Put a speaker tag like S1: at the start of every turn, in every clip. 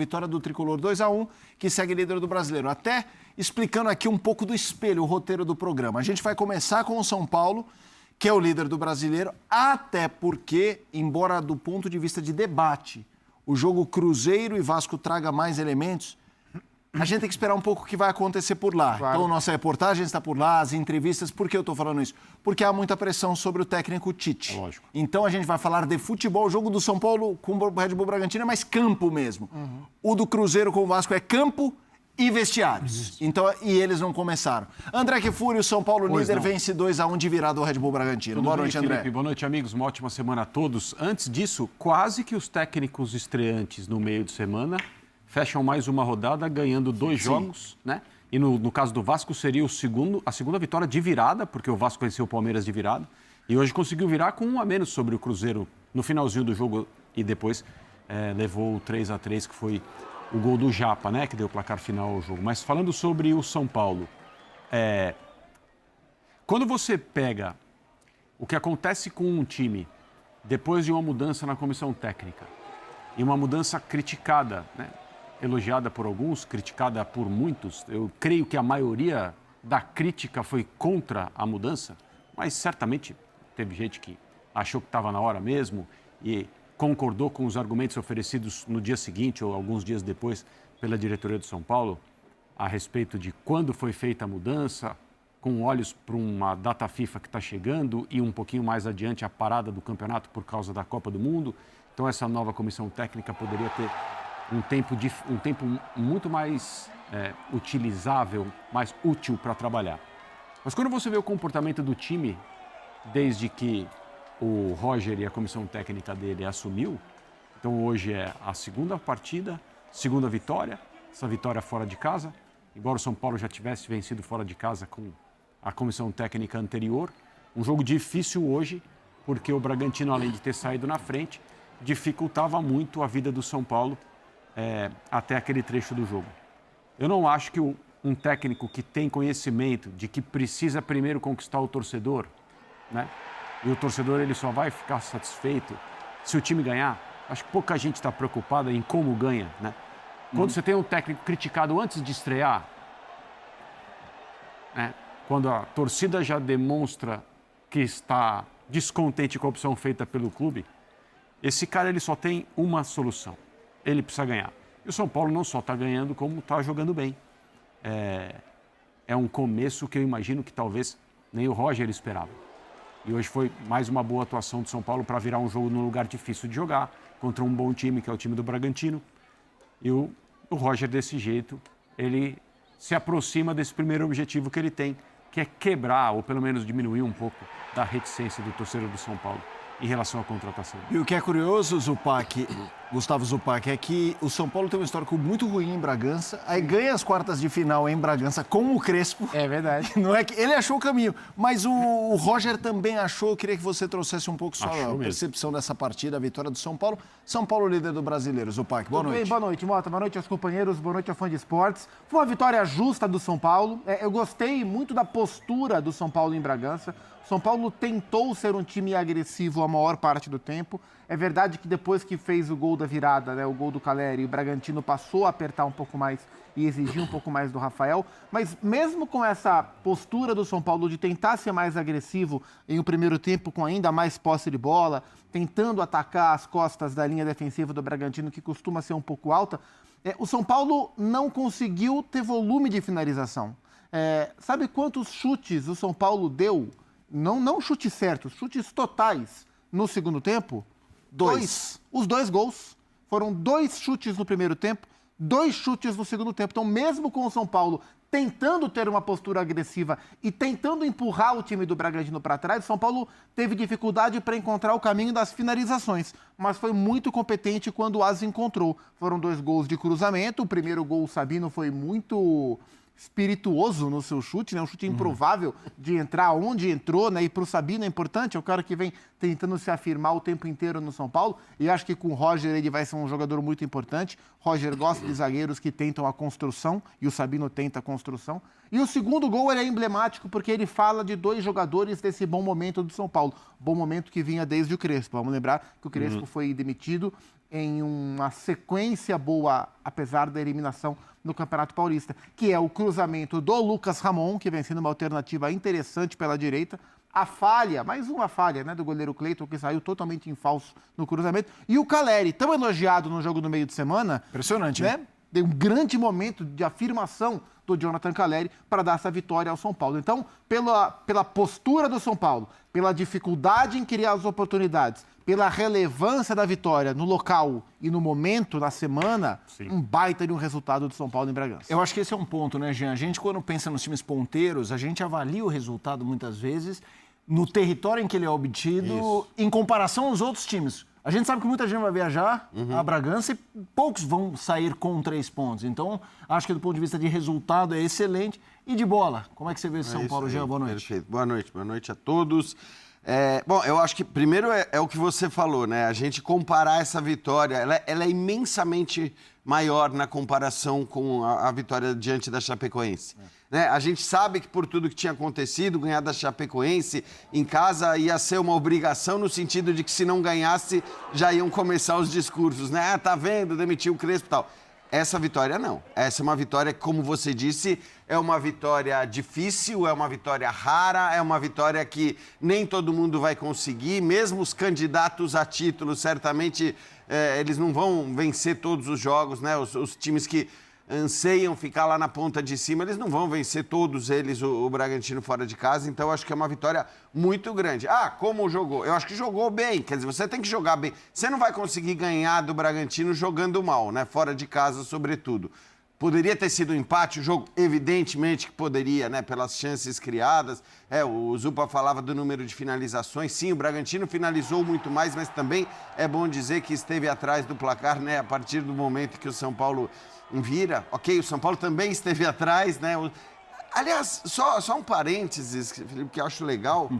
S1: Vitória do Tricolor 2-1, que segue líder do Brasileiro. Até explicando aqui um pouco do espelho, o roteiro do programa. A gente vai começar com o São Paulo, que é o líder do Brasileiro, até porque, embora do ponto de vista de debate, o jogo Cruzeiro e Vasco traga mais elementos, a gente tem que esperar um pouco o que vai acontecer por lá. Claro. Então, nossa reportagem está por lá, as entrevistas. Por que eu estou falando isso? Porque há muita pressão sobre o técnico Tite.
S2: Lógico.
S1: Então, a gente vai falar de futebol. O jogo do São Paulo com o Red Bull Bragantino é mais campo mesmo. O do Cruzeiro com o Vasco é campo e vestiários. Então, e eles não começaram. André Kfouri, o São Paulo líder, vence 2-1 de virada o Red Bull Bragantino. Boa noite, André.
S2: Felipe, boa noite, amigos. Uma ótima semana a todos. Antes disso, quase que os técnicos estreantes no meio de semana fecham mais uma rodada ganhando 2 jogos, né? E no caso do Vasco seria a segunda vitória de virada, porque o Vasco venceu o Palmeiras de virada. E hoje conseguiu virar com 1 a menos sobre o Cruzeiro no finalzinho do jogo e depois levou o 3-3, que foi o gol do Japa, né? Que deu o placar final ao jogo. Mas falando sobre o São Paulo, quando você pega o que acontece com um time depois de uma mudança na comissão técnica e uma mudança criticada, né? Elogiada por alguns, criticada por muitos. Eu creio que a maioria da crítica foi contra a mudança, mas certamente teve gente que achou que estava na hora mesmo e concordou com os argumentos oferecidos no dia seguinte ou alguns dias depois pela diretoria do São Paulo a respeito de quando foi feita a mudança, com olhos para uma data FIFA que está chegando e um pouquinho mais adiante a parada do campeonato por causa da Copa do Mundo. Então essa nova comissão técnica poderia ter um tempo muito mais utilizável, mais útil para trabalhar. Mas quando você vê o comportamento do time, desde que o Roger e a comissão técnica dele assumiu, então hoje é a segunda partida, segunda vitória, essa vitória fora de casa, embora o São Paulo já tivesse vencido fora de casa com a comissão técnica anterior, um jogo difícil hoje, porque o Bragantino, além de ter saído na frente, dificultava muito a vida do São Paulo até aquele trecho do jogo. Eu não acho que um técnico que tem conhecimento de que precisa primeiro conquistar o torcedor, né? E o torcedor ele só vai ficar satisfeito se o time ganhar. Acho que pouca gente está preocupada em como ganha, né? Quando você tem um técnico criticado antes de estrear, né? Quando a torcida já demonstra que está descontente com a opção feita pelo clube, esse cara ele só tem uma solução. Ele precisa ganhar. E o São Paulo não só está ganhando, como está jogando bem. É um começo que eu imagino que talvez nem o Roger esperava. E hoje foi mais uma boa atuação do São Paulo para virar um jogo num lugar difícil de jogar, contra um bom time, que é o time do Bragantino. E o Roger, desse jeito, ele se aproxima desse primeiro objetivo que ele tem, que é quebrar, ou pelo menos diminuir um pouco, da reticência do torcedor do São Paulo em relação à contratação.
S1: E o que é curioso, Gustavo Zupac, é que o São Paulo tem um histórico muito ruim em Bragança, aí ganha as quartas de final em Bragança com o Crespo.
S3: É verdade.
S1: Não é que ele achou o caminho, mas o Roger também achou. Eu queria que você trouxesse um pouco sua percepção dessa partida, a vitória do São Paulo. São Paulo líder do Brasileiro. Zupac, boa noite.
S3: Bem, boa noite, Mota. Boa noite aos companheiros, boa noite ao fã de esportes. Foi uma vitória justa do São Paulo. Eu gostei muito da postura do São Paulo em Bragança. São Paulo tentou ser um time agressivo a maior parte do tempo. É verdade que depois que fez o gol da virada, né, o gol do Caleri, o Bragantino passou a apertar um pouco mais e exigir um pouco mais do Rafael. Mas mesmo com essa postura do São Paulo de tentar ser mais agressivo em um primeiro tempo com ainda mais posse de bola, tentando atacar as costas da linha defensiva do Bragantino, que costuma ser um pouco alta, o São Paulo não conseguiu ter volume de finalização. Sabe quantos chutes o São Paulo deu? Não chutes certos, chutes totais no segundo tempo? 2. Os 2 gols. Foram 2 chutes no primeiro tempo, 2 chutes no segundo tempo. Então, mesmo com o São Paulo tentando ter uma postura agressiva e tentando empurrar o time do Bragantino para trás, o São Paulo teve dificuldade para encontrar o caminho das finalizações, mas foi muito competente quando as encontrou. Foram 2 gols de cruzamento. O primeiro gol, o Sabino, foi muito espirituoso no seu chute, né? Um chute improvável de entrar onde entrou, né? E para o Sabino é importante, é o cara que vem tentando se afirmar o tempo inteiro no São Paulo, e acho que com o Roger ele vai ser um jogador muito importante. Roger gosta de zagueiros que tentam a construção, e o Sabino tenta a construção. E o segundo gol ele é emblemático porque ele fala de 2 jogadores desse bom momento do São Paulo, bom momento que vinha desde o Crespo. Vamos lembrar que o Crespo foi demitido em uma sequência boa, apesar da eliminação no Campeonato Paulista, que é o cruzamento do Lucas Ramon, que vem sendo uma alternativa interessante pela direita, a falha, mais uma falha, né, do goleiro Cleiton, que saiu totalmente em falso no cruzamento, e o Caleri, tão elogiado no jogo do meio de semana.
S1: Impressionante, né?
S3: Deu um grande momento de afirmação do Jonathan Caleri para dar essa vitória ao São Paulo. Então, pela postura do São Paulo, pela dificuldade em criar as oportunidades, pela relevância da vitória no local e no momento, na semana, um baita de um resultado do São Paulo em Bragança.
S1: Eu acho que esse é um ponto, né, Jean? A gente, quando pensa nos times ponteiros, a gente avalia o resultado muitas vezes no território em que ele é obtido em comparação aos outros times. A gente sabe que muita gente vai viajar a Bragança e poucos vão sair com 3 pontos. Então, acho que do ponto de vista de resultado é excelente. E de bola, como é que você vê esse São Paulo, Jean? Boa noite.
S4: Perfeito. Boa noite a todos. Bom, eu acho que primeiro é o que você falou, né? A gente comparar essa vitória, ela é imensamente maior na comparação com a vitória diante da Chapecoense. Né? A gente sabe que por tudo que tinha acontecido, ganhar da Chapecoense em casa ia ser uma obrigação no sentido de que se não ganhasse, já iam começar os discursos, né? Ah, tá vendo, demitiu o Crespo e tal. Essa vitória não. Essa é uma vitória que, como você disse, é uma vitória difícil, é uma vitória rara, é uma vitória que nem todo mundo vai conseguir, mesmo os candidatos a título, certamente eles não vão vencer todos os jogos, né? Os times que anseiam ficar lá na ponta de cima, eles não vão vencer todos eles, o Bragantino fora de casa, então eu acho que é uma vitória muito grande. Ah, como jogou? Eu acho que jogou bem, quer dizer, você tem que jogar bem. Você não vai conseguir ganhar do Bragantino jogando mal, né? Fora de casa, sobretudo. Poderia ter sido um empate, o jogo evidentemente que poderia, né? Pelas chances criadas. O Zupa falava do número de finalizações. Sim, o Bragantino finalizou muito mais, mas também é bom dizer que esteve atrás do placar, né? A partir do momento que o São Paulo vira. Ok, o São Paulo também esteve atrás, né? Aliás, só um parênteses, Felipe, que eu acho legal.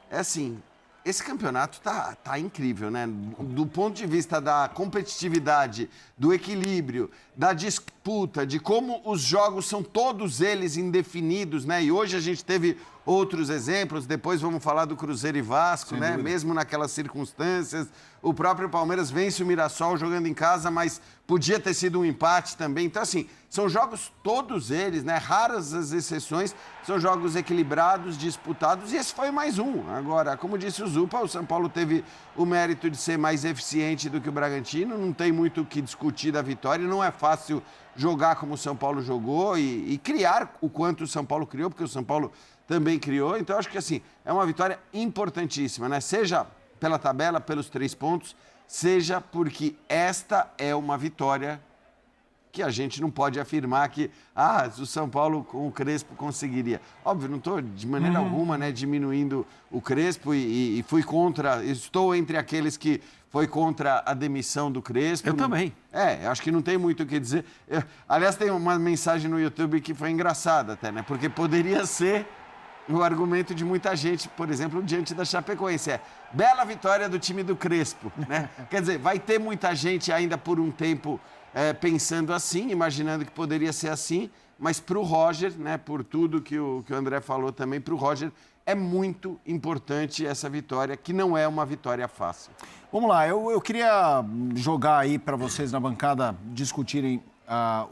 S4: É assim, esse campeonato tá incrível, né? Do ponto de vista da competitividade, do equilíbrio, da disputa, de como os jogos são todos eles indefinidos, né? E hoje a gente teve outros exemplos, depois vamos falar do Cruzeiro e Vasco, né? Mesmo naquelas circunstâncias. O próprio Palmeiras vence o Mirassol jogando em casa, mas podia ter sido um empate também. Então, assim, são jogos todos eles, né? Raras as exceções, são jogos equilibrados, disputados, e esse foi mais um. Agora, como disse o Zupa, o São Paulo teve o mérito de ser mais eficiente do que o Bragantino, não tem muito o que discutir da vitória, não é fácil jogar como o São Paulo jogou e criar o quanto o São Paulo criou, porque o São Paulo também criou. Então, acho que, assim, é uma vitória importantíssima, né? Seja pela tabela, pelos 3 pontos, seja porque esta é uma vitória que a gente não pode afirmar que o São Paulo com o Crespo conseguiria. Óbvio, não estou de maneira alguma, né, diminuindo o Crespo e fui contra, estou entre aqueles que foi contra a demissão do Crespo.
S2: Eu também.
S4: Acho que não tem muito o que dizer. Aliás, tem uma mensagem no YouTube que foi engraçada até, né, porque poderia ser o argumento de muita gente, por exemplo, diante da Chapecoense. Bela vitória do time do Crespo, né? Quer dizer, vai ter muita gente ainda por um tempo pensando assim, imaginando que poderia ser assim, mas para o Roger, né, por tudo que o André falou também, para o Roger é muito importante essa vitória, que não é uma vitória fácil.
S1: Vamos lá, eu queria jogar aí para vocês na bancada discutirem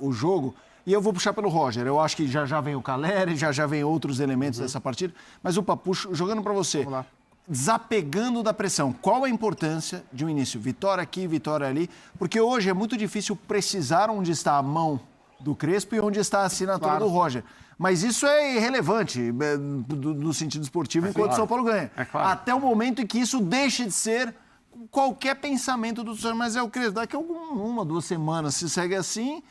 S1: o jogo. E eu vou puxar pelo Roger. Eu acho que já vem o Caleri, já vem outros elementos dessa partida. Mas, puxo, jogando para você.
S3: Vamos lá.
S1: Desapegando da pressão, qual a importância de um início? Vitória aqui, vitória ali. Porque hoje é muito difícil precisar onde está a mão do Crespo e onde está a assinatura do Roger. Mas isso é irrelevante no sentido esportivo enquanto o São Paulo ganha. Até o momento em que isso deixe de ser qualquer pensamento do senhor, mas é o Crespo. Daqui a 1, 2 semanas, se segue assim,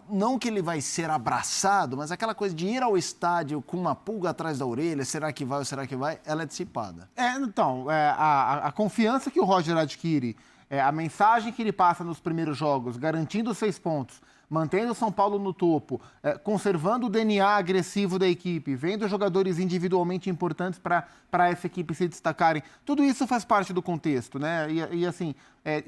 S1: não que ele vai ser abraçado, mas aquela coisa de ir ao estádio com uma pulga atrás da orelha, será que vai ou será que vai, ela é dissipada.
S3: A confiança que o Roger adquire, a mensagem que ele passa nos primeiros jogos, garantindo os 6 pontos, mantendo o São Paulo no topo, conservando o DNA agressivo da equipe, vendo jogadores individualmente importantes para essa equipe se destacarem, tudo isso faz parte do contexto, né? E assim,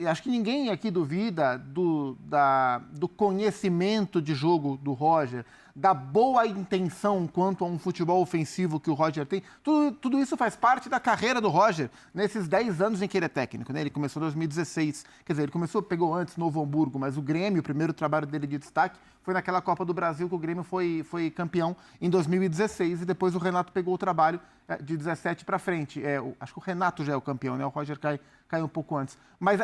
S3: acho que ninguém aqui duvida do conhecimento de jogo do Roger, da boa intenção quanto a um futebol ofensivo que o Roger tem. Tudo isso faz parte da carreira do Roger nesses 10 anos em que ele é técnico, né? Ele começou em 2016, quer dizer, pegou antes Novo Hamburgo, mas o Grêmio, o primeiro trabalho dele de destaque, foi naquela Copa do Brasil que o Grêmio foi campeão em 2016 e depois o Renato pegou o trabalho de 17 para frente. Acho que o Renato já é o campeão, né? O Roger cai um pouco antes. Mas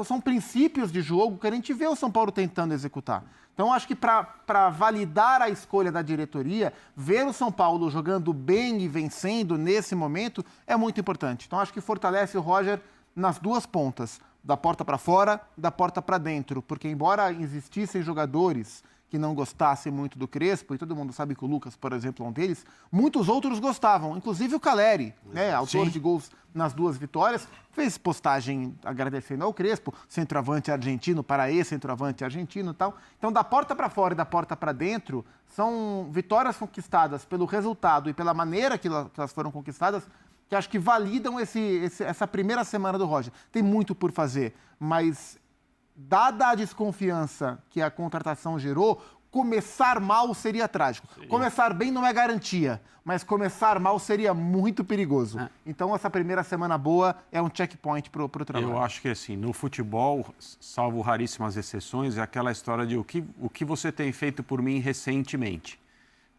S3: são princípios de jogo que a gente vê o São Paulo tentando executar. Então, acho que para validar a escolha da diretoria, ver o São Paulo jogando bem e vencendo nesse momento é muito importante. Então, acho que fortalece o Roger nas duas pontas, da porta para fora, da porta para dentro. Porque, embora existissem jogadores que não gostassem muito do Crespo, e todo mundo sabe que o Lucas, por exemplo, é um deles, muitos outros gostavam, inclusive o Caleri, né, autor de gols nas 2 vitórias, fez postagem agradecendo ao Crespo, centroavante argentino, para ex-centroavante argentino e tal. Então, da porta para fora e da porta para dentro, são vitórias conquistadas pelo resultado e pela maneira que elas foram conquistadas, que acho que validam essa primeira semana do Roger. Tem muito por fazer, mas dada a desconfiança que a contratação gerou, começar mal seria trágico. Sim. Começar bem não é garantia, mas começar mal seria muito perigoso. Então, essa primeira semana boa é um checkpoint para o trabalho.
S2: Eu acho que, assim, no futebol, salvo raríssimas exceções, é aquela história de o que você tem feito por mim recentemente.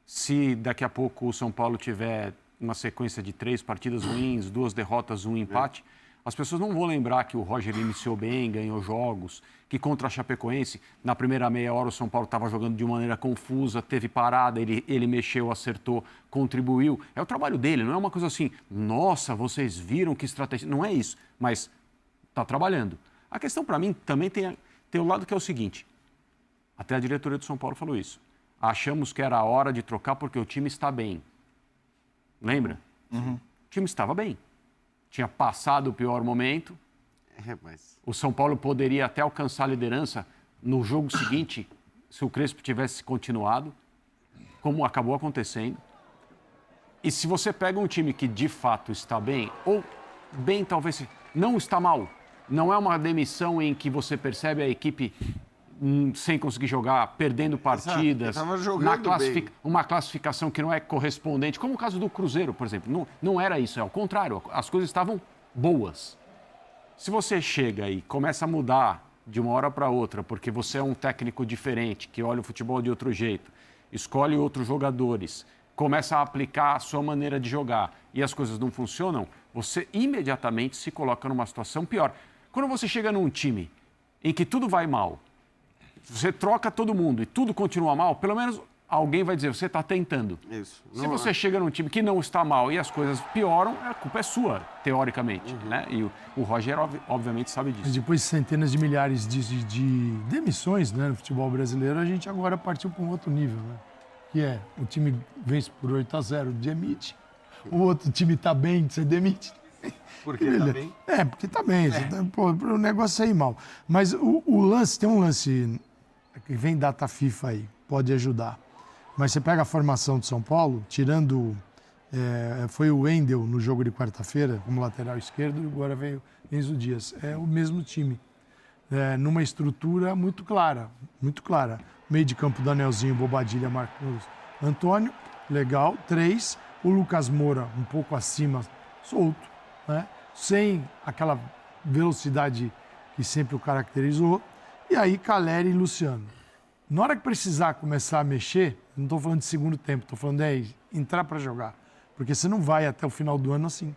S2: Se daqui a pouco o São Paulo tiver uma sequência de 3 partidas ruins, 2 derrotas, 1 empate, as pessoas não vão lembrar que o Roger iniciou bem, ganhou jogos, que contra a Chapecoense, na primeira meia hora o São Paulo estava jogando de maneira confusa, teve parada, ele mexeu, acertou, contribuiu. É o trabalho dele, não é uma coisa assim, nossa, vocês viram que estratégia... Não é isso, mas está trabalhando. A questão para mim também tem o lado que é o seguinte, até a diretoria do São Paulo falou isso, achamos que era a hora de trocar porque o time está bem. Lembra? Uhum. O time estava bem. Tinha passado o pior momento. O São Paulo poderia até alcançar a liderança no jogo seguinte, se o Crespo tivesse continuado, como acabou acontecendo. E se você pega um time que de fato está bem, ou bem talvez não está mal, não é uma demissão em que você percebe a equipe sem conseguir jogar, perdendo partidas, uma classificação que não é correspondente, como o caso do Cruzeiro, por exemplo. Não era isso, é ao contrário, as coisas estavam boas. Se você chega e começa a mudar de uma hora para outra, porque você é um técnico diferente, que olha o futebol de outro jeito, escolhe outros jogadores, começa a aplicar a sua maneira de jogar e as coisas não funcionam, você imediatamente se coloca numa situação pior. Quando você chega num time em que tudo vai mal, você troca todo mundo e tudo continua mal, pelo menos alguém vai dizer, você está tentando. Isso. Se você chega num time que não está mal e as coisas pioram, a culpa é sua, teoricamente. Né? E o Roger, obviamente, sabe disso.
S5: Mas depois de centenas de milhares de demissões, né, no futebol brasileiro, a gente agora partiu para um outro nível, né? Que é, o time vence por 8-0, demite. O outro time está bem, você demite.
S4: Porque está bem?
S5: Porque está bem. O negócio é ir mal. Mas o lance, tem um lance que vem data FIFA aí, pode ajudar. Mas você pega a formação de São Paulo, tirando... foi o Wendel no jogo de quarta-feira, como lateral esquerdo, e agora veio Enzo Dias. É o mesmo time. Numa estrutura muito clara, muito clara. Meio de campo, Danielzinho, Bobadilha, Marcos Antônio, legal. 3, o Lucas Moura um pouco acima, solto, né? Sem aquela velocidade que sempre o caracterizou. E aí, Caleri e Luciano. Na hora que precisar começar a mexer, não estou falando de segundo tempo, estou falando de entrar para jogar. Porque você não vai até o final do ano assim.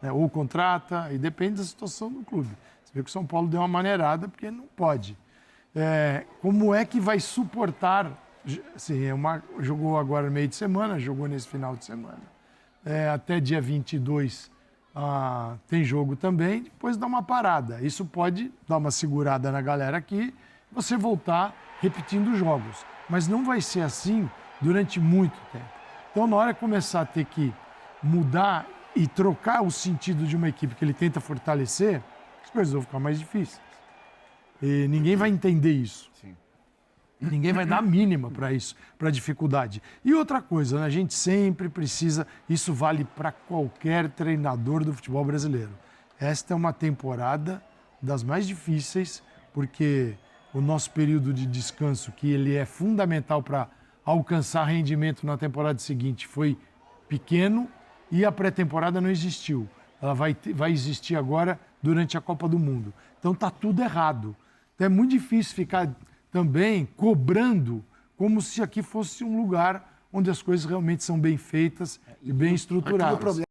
S5: Ou contrata, e depende da situação do clube. Você vê que o São Paulo deu uma maneirada, porque não pode. Como é que vai suportar? Assim, jogou agora no meio de semana, jogou nesse final de semana. Até dia 22 tem jogo também, depois dá uma parada. Isso pode dar uma segurada na galera aqui, você voltar repetindo jogos. Mas não vai ser assim durante muito tempo. Então, na hora de começar a ter que mudar e trocar o sentido de uma equipe que ele tenta fortalecer, as coisas vão ficar mais difíceis. E ninguém vai entender isso.
S1: Sim.
S5: Ninguém vai dar a mínima para isso, para dificuldade. E outra coisa, né? A gente sempre precisa, isso vale para qualquer treinador do futebol brasileiro. Esta é uma temporada das mais difíceis, porque o nosso período de descanso, que ele é fundamental para alcançar rendimento na temporada seguinte, foi pequeno e a pré-temporada não existiu. Ela vai existir agora durante a Copa do Mundo. Então está tudo errado. Então é muito difícil ficar também cobrando como se aqui fosse um lugar onde as coisas realmente são bem feitas e bem estruturadas.